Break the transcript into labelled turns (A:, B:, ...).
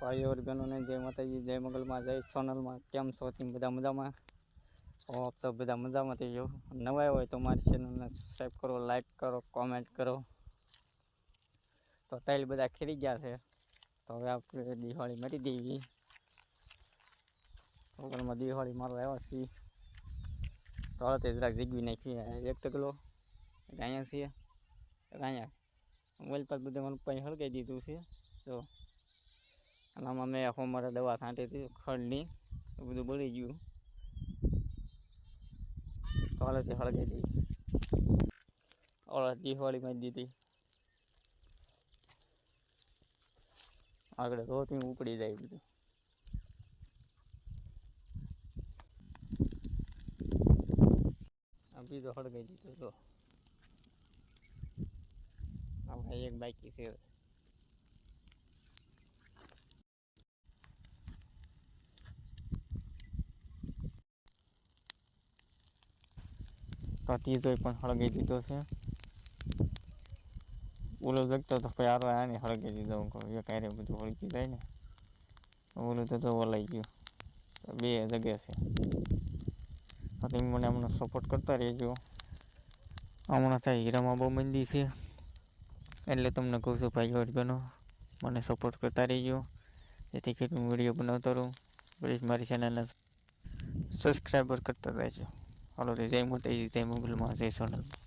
A: ભાઈઓ બહેનોને જય માતાજી, જય મંગલમાં, જય સોનલમાં. કેમ છો તમે બધા મજામાં? આપ સૌ બધા મજામાં થઈ જાઓ. નવા હોય તો મારી ચેનલને સબસ્ક્રાઈબ કરો, લાઈક કરો, કોમેન્ટ કરો. તો તેલ બધા ખીરી ગયા છે, તો હવે આપણે દિવાળી મરી દેવી. ઓગળમાં દિવાળી મારવા આવ્યા છીએ. તો હવે જરાક જીગવી નાખી. એક ટકલો અહીંયા છીએ, અહીંયા મોબાઈલ પર બધું મારું પાઈ હળગાઈ દીધું છે. તો આમાં મેં મારા દવા છાંટી હતી ખડની, બધું બળી ગયું. તો હાલથી હળગાઈ દઈ. દિવાળીમાં દીધી આગળ રોતી ઉપડી જાય બધું. આ બીજો હળગાઈ દીધો. તો આપણે એક બાકી છે. ત્રીજો પણ હળગાઈ દીધો છે. ઓલો જગતો તો યાર આને હળગાઈ દીધો. એક આરે બધું હળગી જાય ને. ઓલું તો વલાઈ ગયું. બે જગ્યા છે. તમે મને હમણાં સપોર્ટ કરતા રહેજો. હમણાં થાય હીરામાં બહુ મંદી છે, એટલે તમને કહું છું ભાઈઓ બહેનો, મને સપોર્ટ કરતા રહેજો, જેથી કરીને હું વિડીયો બનાવતો રહું. પ્લીઝ મારી ચેનલને સબસ્ક્રાઈબર કરતા રહેજો. હાલો, જય માતાજી, જય મંગલમાં, જય સોનલમાં.